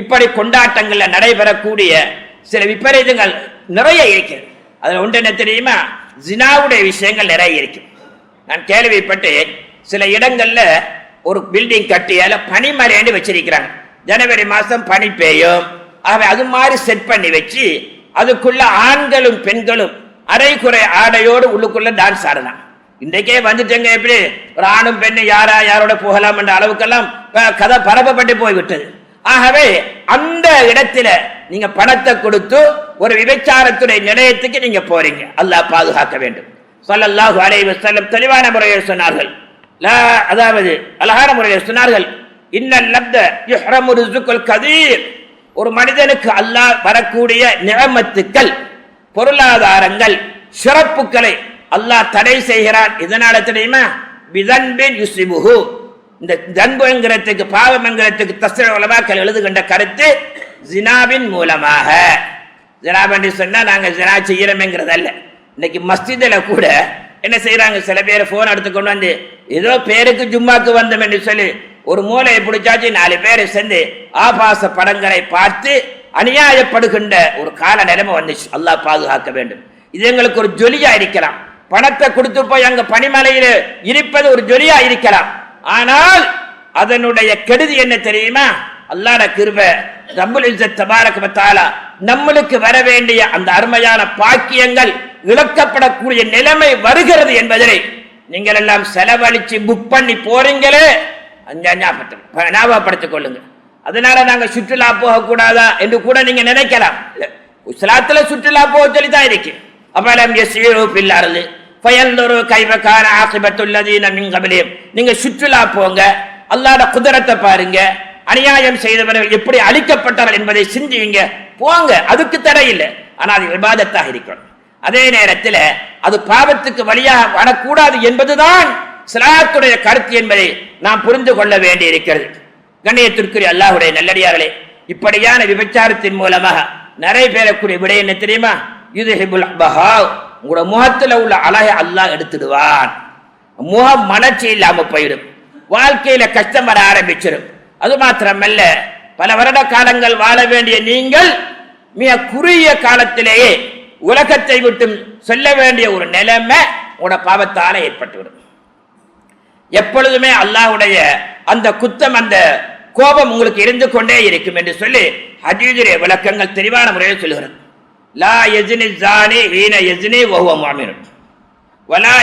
இப்படி கொண்டாட்டங்கள்ல நடைபெறக்கூடிய சில விபரீதங்கள் நிறைய இருக்கிறது. அதுல ஒன்று என்ன தெரியுமா, ஜினாவுடைய விஷயங்கள் நிறைய இருக்கு. நான் கேள்விப்பட்டு சில இடங்கள்ல ஒரு பில்டிங் கட்டியால பனிமறைன்னு வச்சிருக்கிறாங்க. ஜனவரி மாசம் பனி பெய்யும், ஆகவே அது மாதிரி செட் பண்ணி வச்சு அதுக்குள்ள ஆண்களும் பெண்களும் அரைக்குறை ஆடையோடு உள்ளுக்குள்ள டான்ஸ் ஆடலாம். இன்றைக்கே வந்துட்டேங்க, எப்படி ஒரு ஆணும் பெண்ணு யாரோட போகலாம் என்ற அளவுக்கெல்லாம் கதை பரப்பப்பட்டு போய்விட்டது. ஆகவே அந்த இடத்துல நீங்க பணத்தை கொடுத்து ஒரு விபச்சாரத்துடைய நிலையத்துக்கு நீங்க போறீங்க. அல்லாஹ் பாதுகாக்க வேண்டும். ஸல்லல்லாஹு அலைஹி வஸல்லம் தெளிவான முறையில் சொன்னார்கள், அதாவது அழகான முறையில் சொன்னார்கள், இன்னல் லப்த யுஹ்ரமு ரிஸ்குல் கதீர், ஒரு மனிதனுக்கு அல்லாஹ் வரக்கூடிய நிஅமத்துக்கள், பொருளாதாரங்கள், சிறப்புகளை அல்லாஹ் தடை செய்கிறான். இதனால தெரியுமா, பிதன்பின் யுஸிபுஹு, இந்த தன்பு என்கிறதுக்கு பாவம் என்கிறதுக்கு தஃசீர் உலமாக்கள் எழுதுகின்ற கருத்து ஜினாவின் மூலமாக. ஜினாப் என்று சொன்னா நாங்க ஜினா செய்யறோம்ங்கிறது அல்ல. இன்னைக்கு மஸ்ஜிதில் கூட என்ன செய்யறாங்க, சில பேர் போன் எடுத்துக்கொண்டு வந்து ஏதோ பேருக்கு ஜும்மாக்கு வந்தோம் என்று சொல்லி ஒரு மூலையை பிடிச்சாச்சு 4 பேரை சேர்ந்து ஆபாச படங்களை பார்த்து அநியாயப்படுகின்ற ஒரு கால நிலைமை வந்துச்சு. அல்லாஹ் பாதுகாக்க வேண்டும். இது எங்களுக்கு ஒரு ஜொலியா இருக்கலாம், பணத்தை கொடுத்து போய் அங்க பனிமலையில் இருப்பது ஒரு ஜொலியா இருக்கலாம். ஆனால் அதனுடைய கெடுதி என்ன தெரியுமா, அல்லாஹ்வுடைய கிருபை, ரப்புல் இஸ்ஸத் தபாரக வ தஆலா நம்மளுக்கு வர வேண்டிய அந்த அருமையான பாக்கியங்கள் இழக்கப்படக்கூடிய நிலைமை வருகிறது என்பதை நீங்கள் எல்லாம் செலவழிச்சு புக் பண்ணி போறீங்களே, ஞாபகப்படுத்திக் கொள்ளுங்க. அதனால நாங்க சுற்றுலா போகக்கூடாதா என்று கூட நீங்க நினைக்கலாம். இஸ்லாத்துல சுற்றுலா போக சொல்லிதான் இருக்கு. அப்பலம் யஸீரு ஃபில் அர்தி ஃபயன்துரு கைஃப கான ஆகிபத்துல் லதீன மின் கப்லிஹிம், நீங்க சுற்றுலா போங்க, அல்லாஹ்வுடைய குதிரத்தை பாருங்க, அநியாயம் செய்தவர்கள் எப்படி அழிக்கப்பட்டார்கள் என்பதை சிந்தியுங்க, போங்க, அதுக்கு தடை இல்லை. ஆனால் அது இபாதத்தாக இருக்கணும். அதே நேரத்தில் அது பாவத்துக்கு வழியாக வரக்கூடாது என்பதுதான் இஸ்லாத்துடைய கருத்து என்பதை நாம் புரிந்து கொள்ள வேண்டி இருக்கிறது. கண்ணியத்திற்குரிய அல்லாஹ்வுடைய நல்லடியார்களே, இப்படியான விபச்சாரத்தின் மூலமாக நிறைய பேரக்கூடிய விடை என்ன தெரியுமா, யுத்ஹிபுல் பஹா, உங்களோட முகத்துல உள்ள அழகை அல்லாஹ் எடுத்துடுவான். முகம் மலர்ச்சி இல்லாம போயிடும், வாழ்க்கையில கஷ்டம் வர ஆரம்பிச்சிடும். அது மாத்திரமல்ல, பல வருட காலங்கள் வாழ வேண்டிய நீங்கள் மிக குறுகிய காலத்திலேயே உலகத்தை விட்டு சொல்ல வேண்டிய ஒரு நிலைமை உங்களோட பாவத்தால ஏற்பட்டுவிடும். எப்பொழுதுமே அல்லாஹ்வுடைய அந்த குத்தம், அந்த கோபம் உங்களுக்கு இருந்து கொண்டே இருக்கும் என்று சொல்லி ஹதீஸுடைய விளக்கங்கள் தெளிவான முறையில் சொல்கிறது. லா யஸ்னி ஸானி ஹீன யஸ்னி வஹுவ முஅமின் வலா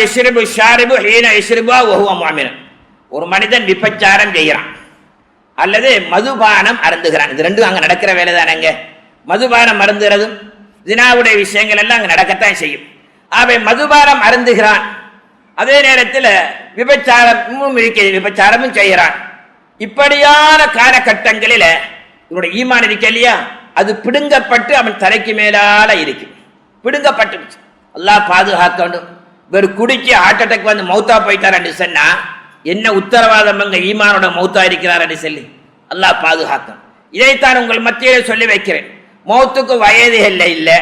யஷ்ரிபு ஷாரிபு ஹீன யஷ்ரிபு வஹுவ முஅமின். ஒரு மனிதன் விபச்சாரம் செய்கிறான் அல்லது மதுபானம் அருந்துகிறான், இது ரெண்டும் அங்க நடக்கிற வேலை தானேங்க. மதுபானம் அருந்துகிறதும் ஜினாவுடைய விஷயங்கள் எல்லாம் அங்க நடக்கத்தான் செய்யும். அவை மதுபானம் அருந்துகிறான், அதே நேரத்தில் விபச்சாரமும் செய்கிறான். இப்படியான காலகட்டங்களில் இவருடைய ஈமான் இருக்க இல்லையா, அது பிடுங்கப்பட்டு அவன் தலைக்கு மேலால இருக்கு, பிடுங்கப்பட்டு. அல்லாஹ் பாதுகாக்க வேண்டும். வேறு குடிச்சு ஹார்ட் அட்டாக் வந்து மௌத்தா போயிட்டார் சொன்னா என்ன உத்தரவாதம் அங்க ஈமானோட மௌத்தா இருக்கிறார் என்று சொல்லி அல்லாஹ் பாதுகாக்கும். இதைத்தான் உங்கள் மத்தியில் சொல்லி வைக்கிறேன். மௌத்துக்கு வயது இல்லை,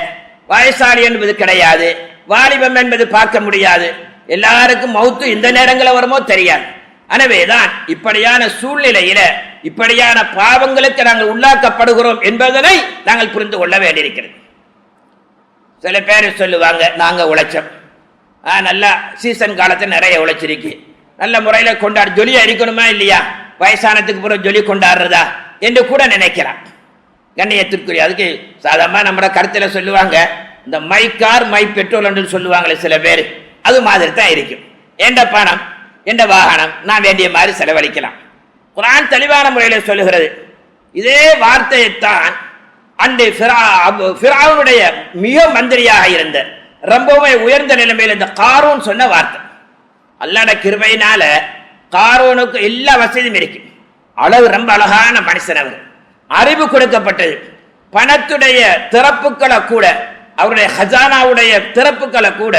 வயசாளி என்பது கிடையாது, வாலிபம் என்பது பார்க்க முடியாது. எல்லாருக்கும் மௌத்து இந்த நேரங்களில் வருமோ தெரியாது. எனவேதான் இப்படியான சூழ்நிலையில இப்படியான பாவங்களுக்கு நாங்கள் உள்ளாக்கப்படுகிறோம் என்பதனை நாங்கள் புரிந்து கொள்ள வேண்டியிருக்கிறது. சில பேர் சொல்லுவாங்க, நாங்க உழைச்சோம், நல்லா சீசன் காலத்தில் நிறைய உழைச்சிருக்கு, நல்ல முறையில் கொண்டாடு, ஜொலியா இருக்கணுமா இல்லையா, வயசானத்துக்கு பிறகு ஜொலி கொண்டாடுறதா என்று கூட நினைக்கிறான். கண்ணியத்திற்குரிய அதுக்கு சாதாரணமாக நம்ம கருத்துல சொல்லுவாங்க, இந்த மை கார் மை பெட்ரோல் என்று சொல்லுவாங்களே சில பேர், அது மாதிரி தான் இருக்கும். என்ற பணம் என்ற வாகனம் நான் வேண்டிய மாதிரி செலவழிக்கலாம். குர்ஆன் தெளிவான முறையில் சொல்லுகிறது. இதே வார்த்தையைத்தான் அன்று ஃபிரௌனுடைய மிக மந்திரியாக இருந்த ரொம்பவே உயர்ந்த நிலைமையில் இந்த காரூன் சொன்ன வார்த்தை. அல்லாஹ்வுடைய கிருபையினால காரூனுக்கு எல்லா வசதியும் இருக்கு, அளவு ரொம்ப அழகான மனுஷன், அவர் அறிவு கொடுக்கப்பட்டது, பணத்துடைய திறப்புக்களை கூட அவருடைய ஹஜானாவுடைய திறப்புக்களை கூட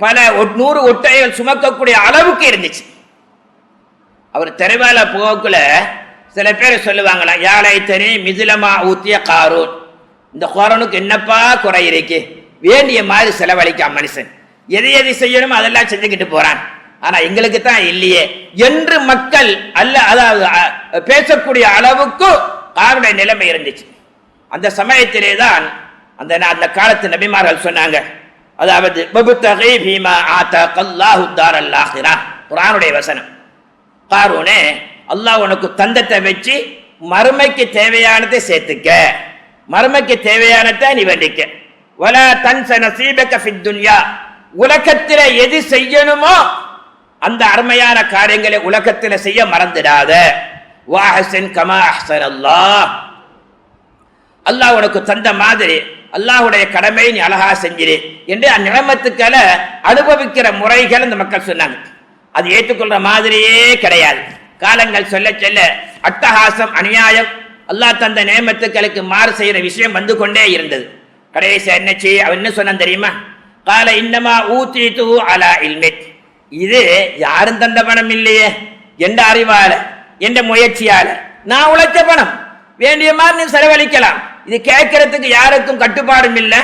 பல 100 ஒட்டைகள் சுமக்கக்கூடிய அளவுக்கு இருந்துச்சு. அவர் தெருவால போக்குல சில பேர் சொல்லுவாங்களா, யாழை தனி மிதிலமா ஊத்திய காரூன், இந்த காரூனுக்கு என்னப்பா குறை இருக்கு, வேண்டிய மாதிரி செலவழிக்காம மனுஷன் எது எது செய்யணுமோ அதெல்லாம் செஞ்சுக்கிட்டு போறான், ஆனா எங்களுக்கு தான் இல்லையே என்று மக்கள் அதாவது பேசக்கூடிய அளவுக்கு காருடைய நிலைமை இருந்துச்சு. அந்த சமயத்திலே தான் அந்த காலத்து நபிமார்கள் சொன்னாங்க, அதாவது குர்ஆனுடைய வசனம், காரூனே அல்லாஹ் உனக்கு தந்தத்தை வச்சு மறுமைக்கு தேவையானதை சேர்த்துக்க, மறுமைக்கு தேவையானதை நீ வேண்டிக்க. வலா தன்ஸ நஸீபக ஃபித் துன்யா, உலகத்தில எது செய்யணுமோ அந்த அருமையான காரியங்களை உலகத்தில செய்ய மறந்துடாத. வஅஹ்சின் கமா அஹ்ஸனல்லாஹ், அல்லாஹ் உனக்கு தந்த மாதிரி அல்லாஹ்வுடைய கடமையை நீ அழகா செஞ்சிரு என்று அந்நிலைமத்துக்களை அனுபவிக்கிற முறைகள் அந்த மக்கள் சொன்னாங்க. அது ஏற்றுக்கொள்ற மாதிரியே கிடையாது. காலங்கள் சொல்ல சொல்ல அட்டகாசம், அநியாயம், அல்லாஹ் தந்த நேமத்துக்களுக்கு மாறு செய்யற விஷயம் வந்து கொண்டே இருந்தது. கடைசி என்ன செய்ய அவன் என்ன சொன்னான் தெரியுமா, கால இன்னமா ஊத்தீது அலா இல்மிக், இது யாரும் தந்த பணம் இல்லையே, எந்த அறிவால எந்த முயற்சியால நான் உழைச்ச பணம், வேண்டிய மாதிரி நீ செலவழிக்கலாம், இது கேட்கறதுக்கு யாருக்கும் கட்டுப்பாடும் இல்லை,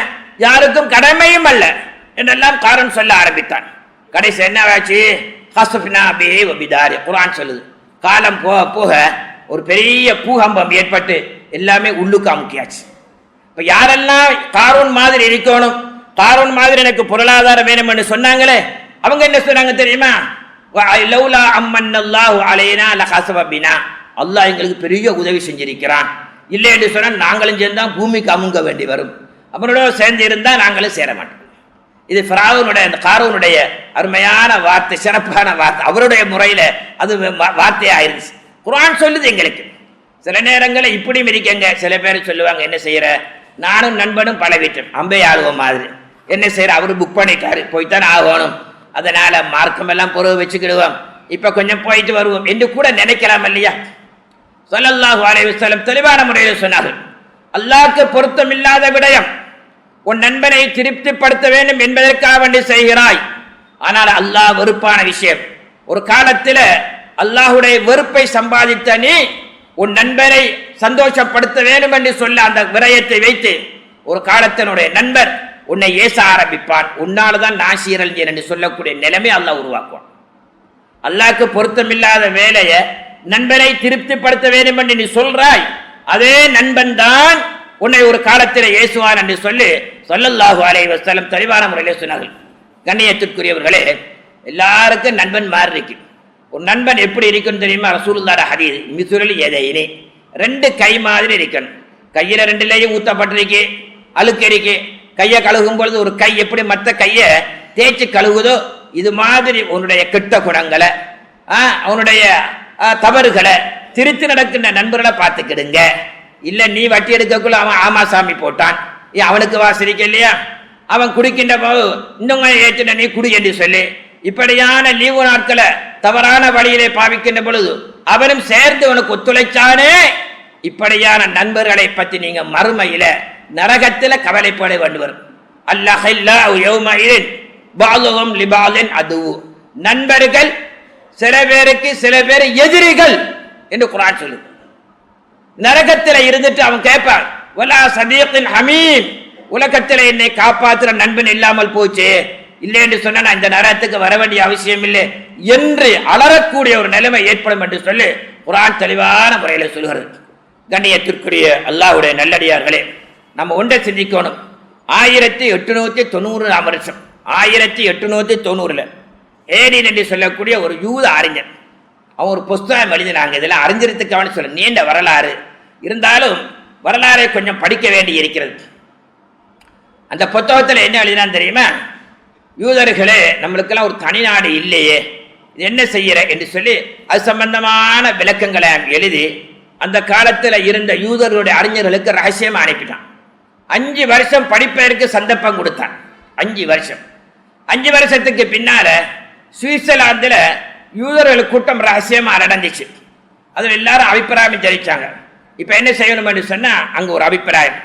யாருக்கும் கடமையும் அல்ல என்றெல்லாம் காரணம் சொல்ல ஆரம்பித்தான். கடைசி என்னவாச்சு, குர்ஆன் சொல்லுது, காலம் போக போக ஒரு பெரிய பூகம்பம் ஏற்பட்டு எல்லாமே உள்ளுக்கு அமுக்கியாச்சு. இப்ப யாரெல்லாம் காரூன் மாதிரி இருக்கணும், காரூன் மாதிரி எனக்கு பொருளாதாரம் வேணும் என்று சொன்னாங்களே, அவங்க என்ன சொன்னாங்க தெரியுமா, லௌலா அம்மன்னல்லாஹு அலைனா லகஸப பினா, அல்லாஹ் எங்களுக்கு பெரிய உதவி செஞ்சிருக்கிறான், இல்லை என்று சொன்னால் நாங்களும் சேர்ந்தா பூமிக்கு அமுங்க வேண்டி வரும், அவரோட சேர்ந்து இருந்தா நாங்களும் சேர மாட்டோம். இது ஃபிரௌனுடைய அந்த காரூனுடைய அருமையான வார்த்தை, சிறப்பான வார்த்தை, அவருடைய முறையில அது வார்த்தையா இருந்துச்சு. குர்ஆன் சொல்லுது எங்களுக்கு. சில நேரங்களில் இப்படியும் இருக்கங்க, சில பேர் சொல்லுவாங்க, என்ன செய்யற, நானும் நண்பனும் பழகிட்டோம், அம்பை ஆளுவோம் மாதிரி, என்ன செய்யற, அவரு புக் பண்ணிட்டாரு, போய்த்தான் ஆகணும், அதனால மார்க்கம் எல்லாம் பொருள் வச்சுக்கிடுவோம், இப்ப கொஞ்சம் போயிட்டு வருவோம் என்று கூட நினைக்கலாம் இல்லையா. ஸல்லல்லாஹு அலைஹி வஸல்லம் தெளிவான முறையில் சொன்னார்கள், அல்லாஹ்க்கு பொருத்தம் இல்லாத விடயம் உன் நண்பனை திருப்திப்படுத்த வேண்டும் என்பதற்காக வேண்டி செய்கிறாய், ஆனால் அல்லாஹ் வெறுப்பான விஷயம், ஒரு காலத்தில் அல்லாஹுடைய வெறுப்பை சம்பாதித்த நீ உன் நண்பரை சந்தோஷப்படுத்த வேண்டும் என்று சொல்ல அந்த விரயத்தை வைத்து ஒரு காலத்தினுடைய நண்பர் உன்னை ஏச ஆரம்பிப்பான், உன்னால்தான் நான் சீரழிஞ்சேன் என்று சொல்லக்கூடிய நிலைமை அல்லாஹ் உருவாக்குவான். அல்லாஹ்க்கு பொருத்தமில்லாத வேலையை நண்பரை திருப்திப்படுத்த வேண்டும் என்று நீ சொல்றாய், அதே நண்பன் தான் உன்னை ஒரு காலத்தில் ஏசுவான் என்று சொல்லி ஸல்லல்லாஹு அலைஹி வஸல்லம் தெளிவான முறையில் சொன்னார்கள். கண்ணியத்திற்குரியவர்களே, எல்லாருக்கும் நண்பன் மாறி இருக்கு. ஒரு நண்பன் எப்படி இருக்குன்னு தெரியுமா, ரசூலுல்லாஹி ஹதீஸ், மிசுரல் யதைனி, 2 கை மாதிரி இருக்கணும், கையில 2லையும் ஊத்தப்பட்டிருக்கு, அழுக்கு இருக்கு, கையை கழுகும் பொழுது ஒரு கை எப்படி மற்ற கையை தேய்ச்சி கழுகுதோ இது மாதிரி உன்னுடைய கெட்ட குணங்களை அவனுடைய தவறுகளை திருத்தி நடக்கின்ற நண்பர்களை பார்த்துக்கிடுங்க. இல்ல நீ வட்டி எடுக்கக்குள்ள அவன் ஆமா சாமி போட்டான், அவனுக்கு வாசலிக்க இல்லையா, அவன் குடிக்கின்ற போது இன்னும் ஏற்றின நீ குடி என்று சொல்லி இப்படியான லீவு நாட்களை தவறான வழியிலே பாவிக்கின்ற பொழுது அவனும் சேர்ந்து உனக்கு ஒத்துழைச்சானே இப்படியான நண்பர்களை பற்றி நீங்க மறுமையில நரகத்துல கவலைப்பட வேண்டும். அல்லாஹ் யௌமஇன் பஅதுஹும் லிபஅதின் அதுவு. நண்பர்கள் சில பேருக்கு சில பேர் எதிரிகள் என்று குர்ஆன் சொல்லுது. நரகத்தில் இருந்துட்டு அவன் கேட்பான், வலா சதீகின் ஹமீம், உலகத்தில் என்னை காப்பாற்றுற நண்பன் இல்லாமல் போச்சு, இல்லை என்று சொன்னா இந்த நரகத்துக்கு வர வேண்டிய அவசியம் இல்லை என்று அலறக்கூடிய ஒரு நிலைமை ஏற்படும் என்று சொல்லி குர்ஆன் தெளிவான முறையில் சொல்கிறது. கண்ணியத்திற்குரிய அல்லாஹ்வுடைய நல்லடியார்களே, நம்ம ஒன்றை சிந்திக்கணும். 1890 வருஷம் 1890 ஏடின் என்று சொல்லக்கூடிய ஒரு யூத அறிஞர், அவன் ஒரு புஸ்தகம் எழுதினாங்க. இதெல்லாம் அறிஞர்களுக்கான சொல்ல நீண்ட வரலாறு இருந்தாலும் வரலாறை கொஞ்சம் படிக்க வேண்டி இருக்கிறது. அந்த புத்தகத்தில் என்ன எழுதினான்னு தெரியுமா? யூதர்களே, நம்மளுக்கெல்லாம் ஒரு தனி நாடு இல்லையே, இது என்ன செய்யற என்று சொல்லி அது சம்பந்தமான விளக்கங்களை எழுதி அந்த காலத்தில் இருந்த யூதர்களுடைய அறிஞர்களுக்கு ரகசியம் அனுப்பிட்டான். 5 வருஷம் படிப்பதற்கு சந்தர்ப்பம் கொடுத்தான். 5 வருஷம். 5 வருஷத்துக்கு பின்னால சுவிட்சர்லாந்தில் யூதர்கள் கூட்டம் ரகசியமாக நடந்துச்சு. அதில் எல்லாரும் அபிப்பிராயம் தெரிவிச்சாங்க. இப்போ என்ன செய்யணும் என்று சொன்னால், அங்கே ஒரு அபிப்பிராயம்,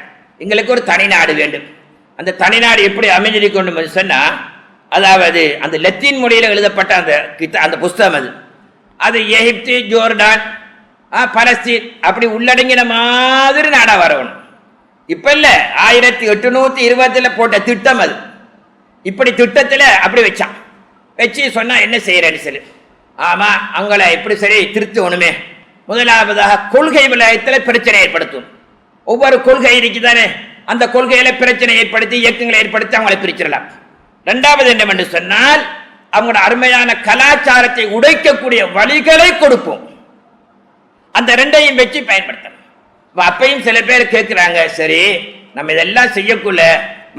எங்களுக்கு ஒரு தனி நாடு வேண்டும். அந்த தனி நாடு எப்படி அமைஞ்சிருக்கணும் என்று சொன்னால், அதாவது அந்த லத்தீன் மொழியில் எழுதப்பட்ட அந்த புஸ்தகம் அது எகிப்து, ஜோர்டான், பலஸ்தீன் அப்படி உள்ளடங்கின மாதிரி நாடாக வரணும். இப்போ இல்லை, 1820 போட்ட திட்டம் அது. இப்படி திட்டத்தில் அப்படி வச்சு சொன்னா என்ன செய்யறேன்னு சொல்லி, ஆமா அவங்கள எப்படி சரி திருத்தணுமே. முதலாவதாக கொள்கை விளையத்தில் பிரச்சனை ஏற்படுத்தும். ஒவ்வொரு கொள்கை இருக்குதானே, அந்த கொள்கையில பிரச்சனை ஏற்படுத்தி இயக்கங்களை ஏற்படுத்தி அவங்களை பிரிச்சிடலாம். 2வது என்னவென்று சொன்னால், அவங்களோட அருமையான கலாச்சாரத்தை உடைக்கக்கூடிய வழிகளை கொடுப்போம். அந்த 2ஐயும் வச்சு பயன்படுத்தணும். அப்பையும் சில பேர் கேட்கிறாங்க, சரி நம்ம இதெல்லாம் செய்யக்குள்ள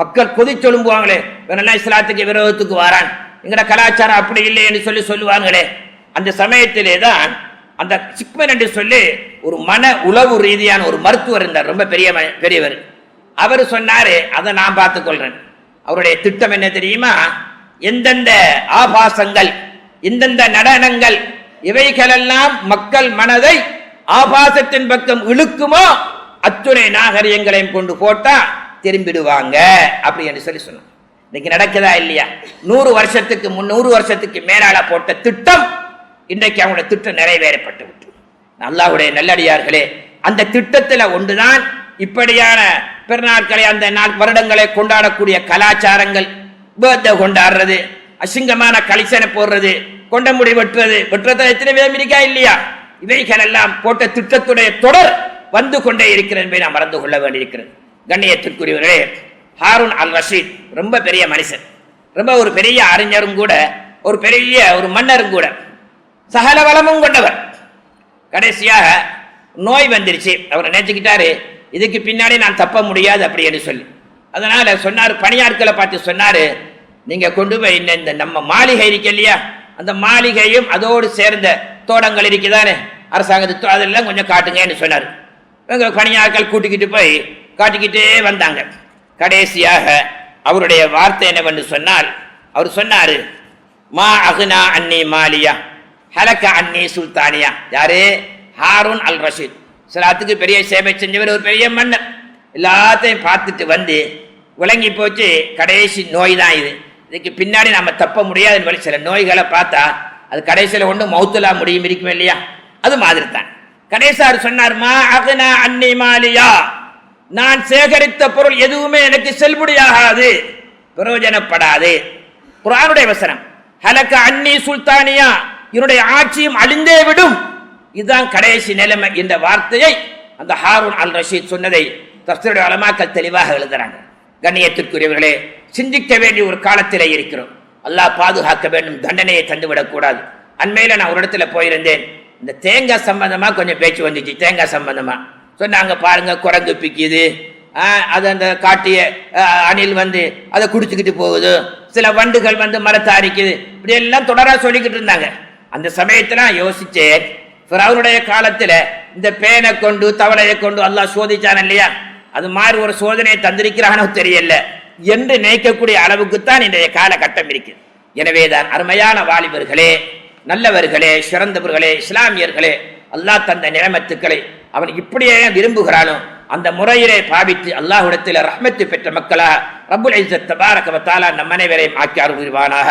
மக்கள் கொதி சொல்லுவாங்களே, இவனெல்லாம் இஸ்லாத்துக்கு விரோதத்துக்கு வாரான், எங்கட கலாச்சாரம் அப்படி இல்லை என்று சொல்லுவாங்களே. அந்த சமயத்திலே தான் அந்த சிக்மன் என்று சொல்லி ஒரு மன உளவு ரீதியான ஒரு மருத்துவர் இருந்தார், ரொம்ப பெரியவர். அவர் சொன்னாரு, அதை நான் பார்த்துக்கொள்றேன். அவருடைய திட்டம் என்ன தெரியுமா? எந்தெந்த ஆபாசங்கள், எந்தெந்த நடனங்கள், இவைகளெல்லாம் மக்கள் மனதை ஆபாசத்தின் பக்கம் இழுக்குமோ அத்துணை நாகரிகங்களையும் கொண்டு போட்டா திரும்பிடுவாங்க அப்படி என்று சொல்லி சொன்னார். இன்னைக்கு நடக்குதா இல்லையா? 100 வருஷத்துக்கு மேலால போட்ட திட்டம் இன்றைக்கு அவங்களுடைய திட்டம் நிறைவேறப்பட்டு விட்டு. அல்லாஹ்வுடைய நல்லடியார்களே, அந்த திட்டத்தில் ஒன்றுதான் இப்படியான பெருநாட்களை, அந்த வருடங்களை கொண்டாடக்கூடிய கலாச்சாரங்கள், பர்த்டே கொண்டாடுறது, அசிங்கமான கலிசனை போடுறது, கொண்ட முடி வெட்டுறது எத்தனை விதம் இருக்கா இல்லையா? இவைகள் எல்லாம் போட்ட திட்டத்துடைய தொடர் வந்து கொண்டே இருக்கிறது என்பதை நாம் மறந்து கொள்ள வேண்டியிருக்கிறது. கண்ணியத்திற்குரியவர்களே, ஹாரூன் அல் ரஷீத் ரொம்ப பெரிய மனுஷன், ரொம்ப ஒரு பெரிய அறிஞரும் கூட, ஒரு பெரிய ஒரு மன்னரும் கூட, சகல வளமும் கொண்டவர். கடைசியாக நோய் வந்துருச்சு. அவர் நினைச்சுக்கிட்டாரு, இதுக்கு பின்னாடி நான் தப்ப முடியாது அப்படி என்று சொல்லி, அதனால சொன்னார், பணியாட்களை பார்த்து சொன்னாரு, நீங்க கொண்டு போய் இந்த நம்ம மாளிகை இருக்கு இல்லையா, அந்த மாளிகையும் அதோடு சேர்ந்த தோட்டங்கள் இருக்குதானே அரசாங்கத்து, அதெல்லாம் கொஞ்சம் காட்டுங்கன்னு சொன்னார். எங்க பணியாட்கள் கூட்டிக்கிட்டு போய் காட்டிக்கிட்டே வந்தாங்க. கடைசியாக அவருடைய வார்த்தை என்னவென்று சொன்னால், அவர் சொன்னாரு, மா அகுனா அன்னி மாலியா ஹலக்க அன்னி சுல்தானியா. யாரு? ஹாரூன் அல் ரஷீத். சிலாத்துக்கு பெரிய சேவை செஞ்சவர், ஒரு பெரிய மன்னர். எல்லாத்தையும் பார்த்துட்டு வந்து விளங்கி போச்சு, கடைசி நோய் தான் இது, இதுக்கு பின்னாடி நம்ம தப்ப முடியாது. சில நோய்களை பார்த்தா அது கடைசியில் ஒன்று மௌத்துலா முடியும் இருக்கும் இல்லையா, அது மாதிரி தான். கடைசியார் சொன்னார், மா அகுனா அன்னி மாலியா, நான் சேகரித்த பொருள் எதுவுமே எனக்கு செல்லுபடியாகாது, பிரயோஜனப்படாது. குர்ஆனுடைய வசனம், ஹலக்க அன்னி சுல்தானியா, என்னுடைய ஆட்சியும் அழிந்தே விடும், இதுதான் கடைசி நிலைமை. இந்த வார்த்தையை அந்த ஹாரூன் அல் ரஷீத் சொன்னதை தஃசீருடைய உலமாக்கள் தெளிவாக எழுதுறாங்க. கண்ணியத்திற்குரியவர்களே, சிந்திக்க வேண்டிய ஒரு காலத்திலே இருக்கிறோம். அல்லாஹ் பாதுகாக்க வேண்டும், தண்டனையை தந்துவிடக் கூடாது. அண்மையில நான் ஒரு இடத்துல போயிருந்தேன், இந்த தேங்காய் சம்பந்தமா கொஞ்சம் பேச்சு வந்துச்சு. தேங்காய் சம்பந்தமா சொன்னாங்க, பாருங்க குரங்கு பிக்குது, அது அந்த காட்டிய அணில் வந்து அதை குடிச்சுக்கிட்டு போகுது, சில வண்டுகள் வந்து மரத்தை அரிக்குது, இப்படி எல்லாம் தொடரா சொல்லிக்கிட்டு இருந்தாங்க. அந்த சமயத்துல யோசிச்சேன், ஃபிரௌனுடைய காலத்துல இந்த பேனை கொண்டு தவளையை கொண்டு அல்லாஹ் சோதிச்சான் இல்லையா, அது மாதிரி ஒரு சோதனையை தந்திருக்கிறானோ தெரியல என்று நினைக்கக்கூடிய அளவுக்குத்தான் இன்றைய காலகட்டம் இருக்கு. எனவேதான் அருமையான வாலிபர்களே, நல்லவர்களே, சிறந்தவர்களே, இஸ்லாமியர்களே, அல்லாஹ் தந்த நியமத்துக்களை அவன் இப்படியே விரும்புகிறானோ அந்த முறையிலே பாவித்து அல்லாஹ்விடத்தில் ரஹ்மத்து பெற்ற மக்களாக ரப்புல் இஸ்ஸத் தபாரக வ தஆலா நம் அனைவரையும் ஆக்கி அருள்வானாக.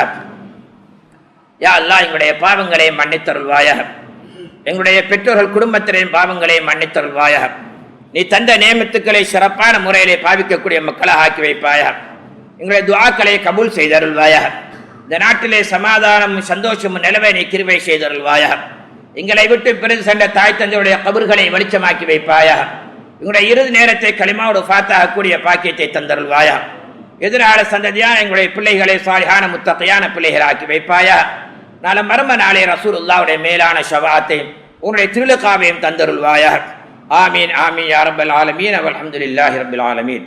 யா அல்லாஹ், எங்களுடைய பாவங்களை மன்னித்தருள்வாயாக. எங்களுடைய பெற்றோர்கள் குடும்பத்தினரின் பாவங்களை மன்னித்தருள்வாயாக. நீ தந்த நேமத்துக்களை சிறப்பான முறையிலே பாவிக்கக்கூடிய மக்களாக ஆக்கி வைப்பாயாக. எங்களுடைய துஆக்களை கபூல் செய்தருள்வாயாக. இந்த நாட்டிலே சமாதானமும் சந்தோஷமும் நிலவை நீ கிருபை செய்தருள்வாயாக. எங்களை விட்டு பிறகு சென்ற தாய் தந்தையுடைய கபர்களை வெளிச்சமாக்கி வைப்பாயாக. எங்களுடைய இறுதி நேரத்தை களிமாவோடு ஃபாத்தாகக்கூடிய பாக்கியத்தை தந்தருள்வாயாக. எதிரான சந்ததியான எங்களுடைய பிள்ளைகளை சாலிஹான முத்தகையான பிள்ளைகளை ஆக்கி வைப்பாயா. நாளை மர்ம நாளே ரசூலுல்லாஹ்வுடைய மேலான ஷஃபாஅத்தையும் உன்னுடைய திருலுகாவையும் தந்தருள்வாயாக. ஆமீன் ஆமீன் யா ரப்பல் ஆலமீன். அல்ஹம்துலில்லாஹி ரப்பில் ஆலமீன்.